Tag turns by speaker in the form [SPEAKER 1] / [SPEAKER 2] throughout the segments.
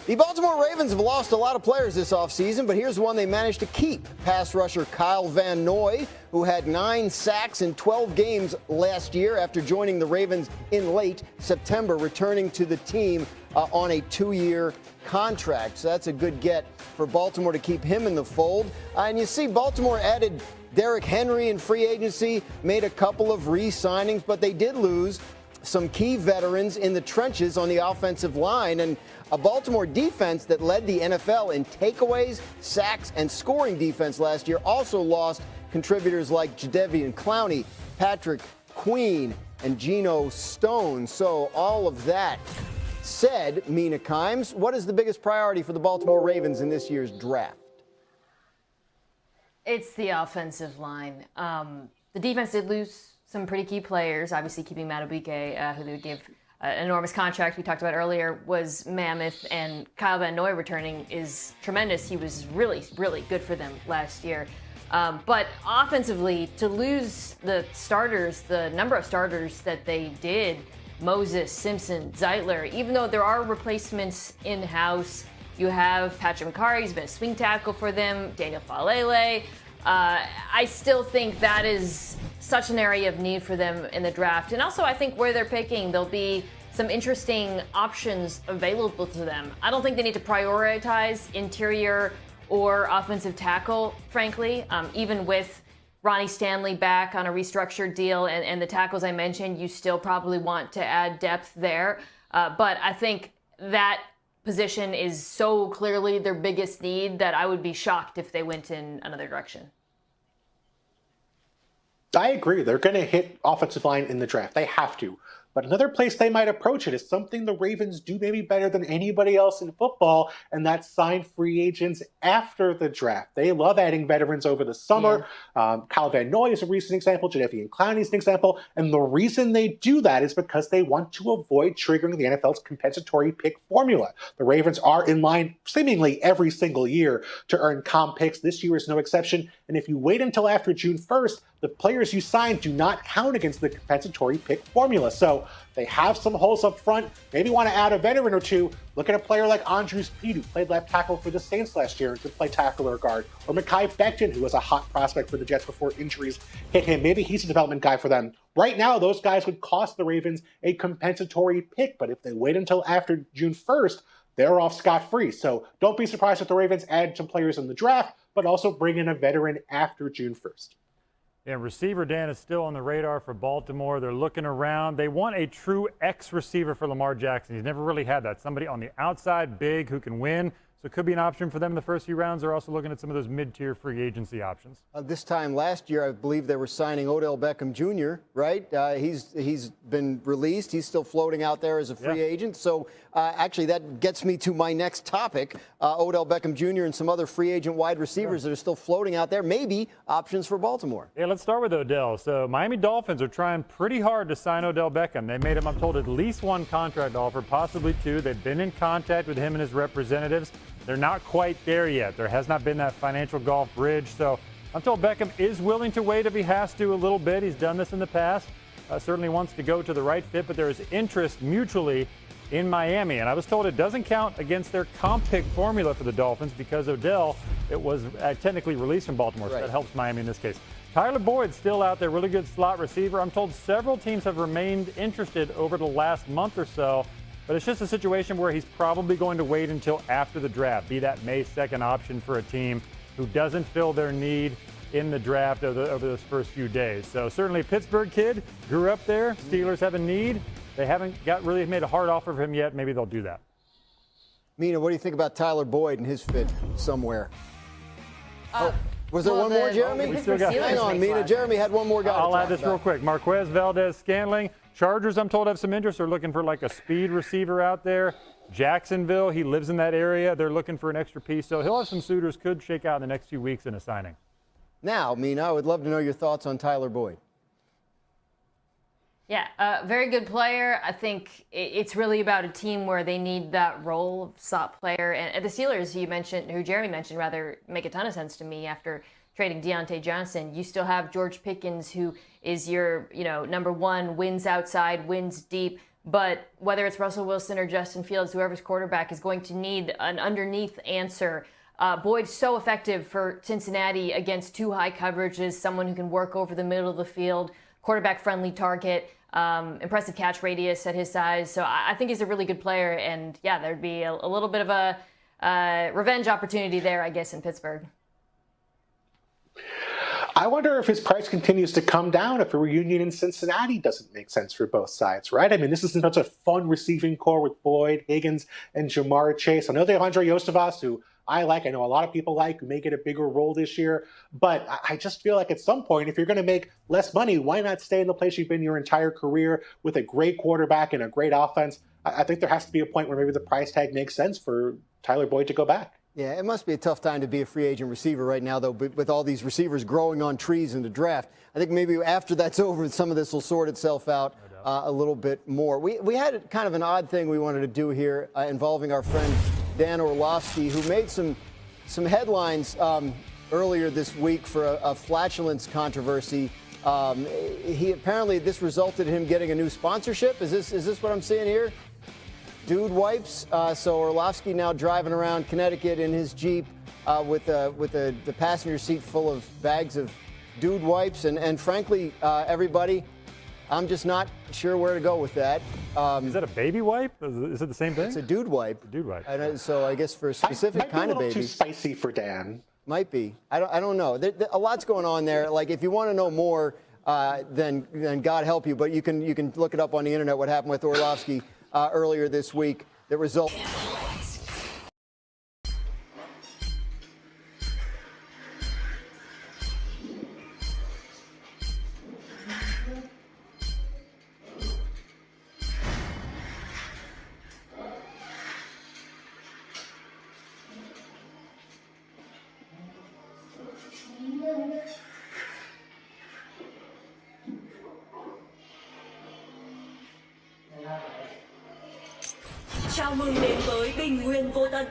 [SPEAKER 1] The Baltimore Ravens have lost a lot of players this offseason, but here's one they managed to keep. Pass rusher Kyle Van Noy, who had 9 sacks in 12 games last year after joining the Ravens in late September, returning to the team on a 2-year contract. So that's a good get for Baltimore to keep him in the fold. And you see Baltimore added Derrick Henry in free agency, made a couple of re-signings, but they did lose some key veterans in the trenches on the offensive line, and a Baltimore defense that led the NFL in takeaways, sacks, and scoring defense last year also lost contributors like Jadeveon Clowney, Patrick Queen, and Geno Stone. So all of that said, Mina Kimes, what is the biggest priority for the Baltimore Ravens in this year's draft?
[SPEAKER 2] It's the offensive line. The defense did lose some pretty key players. Obviously, keeping Madubuike, who they would give an enormous contract we talked about earlier, was mammoth, and Kyle Van Noy returning is tremendous. He was really, really good for them last year. But offensively, to lose the starters, the number of starters that they did, Moses, Simpson, Zeitler, even though there are replacements in-house, you have Patrick McCarry, he's been a swing tackle for them, Daniel Falele. I still think that is such an area of need for them in the draft. And also, I think where they're picking, there'll be some interesting options available to them. I don't think they need to prioritize interior or offensive tackle, frankly, even with Ronnie Stanley back on a restructured deal and the tackles I mentioned, you still probably want to add depth there. But I think that position is so clearly their biggest need that I would be shocked if they went in another direction.
[SPEAKER 3] I agree. They're going to hit offensive line in the draft. They have to. But another place they might approach it is something the Ravens do maybe better than anybody else in football, and that's sign free agents after the draft. They love adding veterans over the summer. Yeah. Kyle Van Noy is a recent example. Jadeveon Clowney is an example. And the reason they do that is because they want to avoid triggering the NFL's compensatory pick formula. The Ravens are in line seemingly every single year to earn comp picks. This year is no exception. And if you wait until after June 1st, the players you sign do not count against the compensatory pick formula. So they have some holes up front. Maybe want to add a veteran or two. Look at a player like Andrews Pete, who played left tackle for the Saints last year and could play tackle or guard. Or Mekhi Becton, who was a hot prospect for the Jets before injuries hit him. Maybe he's a development guy for them. Right now, those guys would cost the Ravens a compensatory pick. But if they wait until after June 1st, they're off scot-free. So don't be surprised if the Ravens add some players in the draft, but also bring in a veteran after June 1st.
[SPEAKER 4] Yeah, receiver Dan is still on the radar for Baltimore. They're looking around. They want a true X receiver for Lamar Jackson. He's never really had that. Somebody on the outside, big, who can win. So it could be an option for them in the first few rounds. They're also looking at some of those mid-tier free agency options.
[SPEAKER 1] This time last year, I believe they were signing Odell Beckham Jr., right? He's been released. He's still floating out there as a free agent. So actually, that gets me to my next topic. Odell Beckham Jr. and some other free agent wide receivers that are still floating out there. Maybe options for Baltimore.
[SPEAKER 4] Yeah, let's start with Odell. So Miami Dolphins are trying pretty hard to sign Odell Beckham. They made him, I'm told, at least one contract offer, possibly two. They've been in contact with him and his representatives. They're not quite there yet. There has not been that financial golf bridge. So I'm told Beckham is willing to wait if he has to a little bit. He's done this in the past. Certainly wants to go to the right fit, but there is interest mutually in Miami. And I was told it doesn't count against their comp pick formula for the Dolphins because Odell, it was technically released from Baltimore. So that helps Miami in this case. Tyler Boyd's still out there, really good slot receiver. I'm told several teams have remained interested over the last month or so. But it's just a situation where he's probably going to wait until after the draft, be that May 2nd option for a team who doesn't fill their need in the draft over those first few days. So certainly a Pittsburgh kid, grew up there. Steelers have a need. They haven't really made a hard offer for him yet. Maybe they'll do that.
[SPEAKER 1] Mina, what do you think about Tyler Boyd and his fit somewhere? Was there one more, Jeremy? Hang on, Mina. Jeremy had one more guy.
[SPEAKER 4] I'll add this real quick. Marquez Valdez-Scantling. Chargers, I'm told, have some interest. They're looking for like a speed receiver out there. Jacksonville, he lives in that area. They're looking for an extra piece. So he'll have some suitors, could shake out in the next few weeks in a signing.
[SPEAKER 1] Now, Mina, I would love to know your thoughts on Tyler Boyd.
[SPEAKER 2] Yeah, very good player. I think it's really about a team where they need that role of slot player. And the Steelers, who Jeremy mentioned, rather make a ton of sense to me after trading Deontay Johnson. You still have George Pickens, who is your, number one, wins outside, wins deep, But whether it's Russell Wilson or Justin Fields, whoever's quarterback is going to need an underneath answer. Boyd's so effective for Cincinnati against two high coverages, someone who can work over the middle of the field, quarterback-friendly target, impressive catch radius at his size. So I think he's a really good player, and yeah, there'd be a little bit of a revenge opportunity there, I guess, in Pittsburgh.
[SPEAKER 3] I wonder if his price continues to come down if a reunion in Cincinnati doesn't make sense for both sides, right? I mean, this is such a fun receiving core with Boyd, Higgins, and Jamar Chase. I know they have Andre Yosevas, who I like. I know a lot of people like, who may get a bigger role this year. But I just feel like at some point, if you're going to make less money, why not stay in the place you've been your entire career with a great quarterback and a great offense? I think there has to be a point where maybe the price tag makes sense for Tyler Boyd to go back.
[SPEAKER 1] Yeah, it must be a tough time to be a free agent receiver right now, though, with all these receivers growing on trees in the draft. I think maybe after that's over, some of this will sort itself out a little bit more. We had kind of an odd thing we wanted to do here involving our friend Dan Orlovsky, who made some headlines earlier this week for a flatulence controversy. Apparently this resulted in him getting a new sponsorship. Is this what I'm seeing here? Dude wipes. So Orlovsky now driving around Connecticut in his Jeep with the passenger seat full of bags of dude wipes. And frankly, everybody, I'm just not sure where to go with that.
[SPEAKER 4] Is that a baby wipe? Is it the same thing?
[SPEAKER 1] It's a dude wipe.
[SPEAKER 4] A dude wipe.
[SPEAKER 1] And so I guess for a specific kind of baby.
[SPEAKER 3] Might be a little too spicy for Dan.
[SPEAKER 1] Might be. I don't know. A lot's going on there. Like, if you want to know more, then God help you. But you can look it up on the internet what happened with Orlovsky earlier this week. The result.
[SPEAKER 5] Chào mừng đến với Bình Nguyên Vô Tận.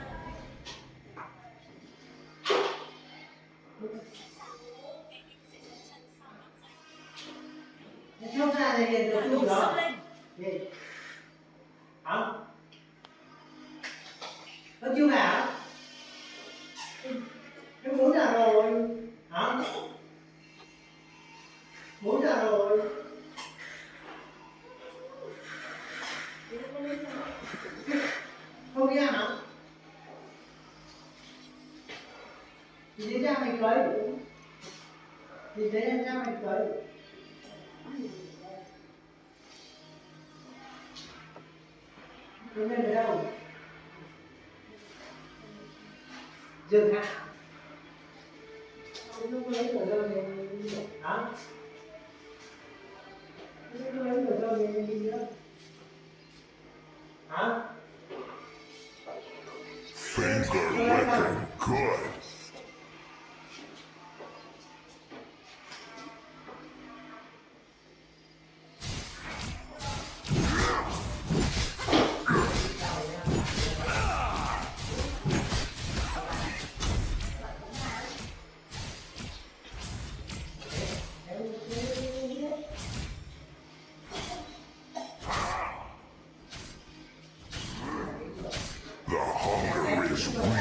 [SPEAKER 5] Hà Nội sắp lên.
[SPEAKER 6] Hả? Nó chưa hả? Em 4 giờ rồi. Hả? 4 giờ rồi. Không nghe hả? Thì đến ra mày cưới. Thì đến ra mày cưới. Cưới lên ở đâu? Dừng hả? Lúc có lấy tờ rơi thì đi được. Hả? Lúc có lấy tờ rơi thì đi nữa. Hả?
[SPEAKER 7] Finger licking good. The hunger is real.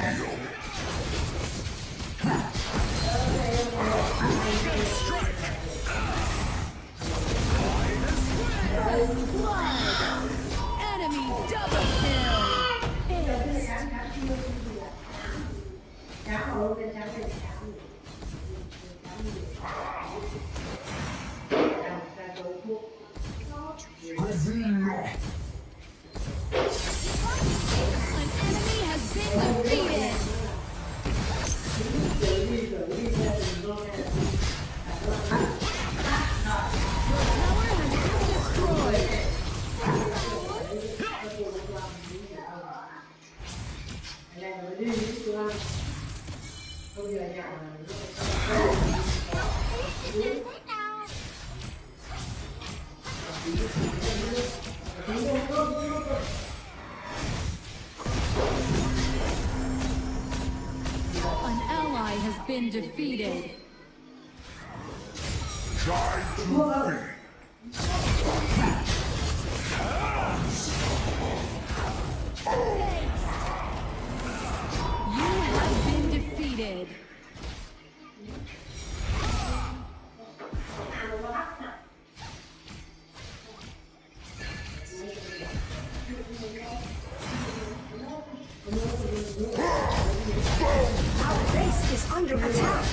[SPEAKER 5] Enemy double kill. An enemy has been defeated. Tower has been destroyed. An ally has been defeated.
[SPEAKER 7] Try to feed.
[SPEAKER 8] You have been defeated.
[SPEAKER 5] Our base is under attack.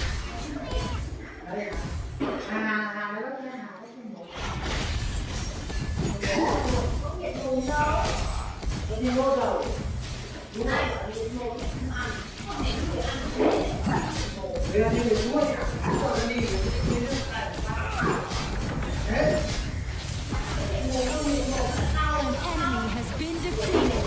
[SPEAKER 8] An enemy has been defeated.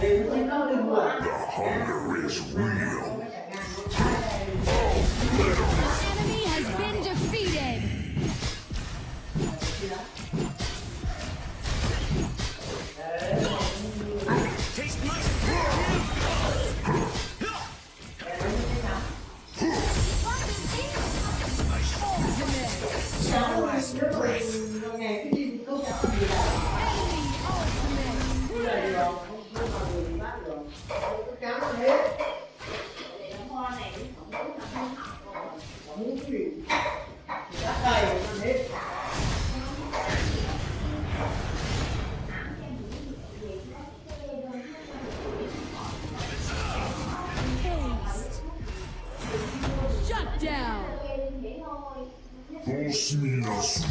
[SPEAKER 7] The hunger is real.
[SPEAKER 8] Enemy has been defeated. Shut down.
[SPEAKER 7] Dos minas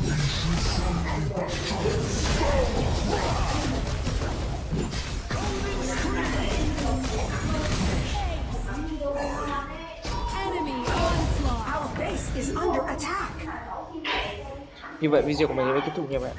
[SPEAKER 8] Enemy onslaught.
[SPEAKER 5] Our base is under attack.
[SPEAKER 9] Như vậy video của mình đến đây kết thúc nha bạn.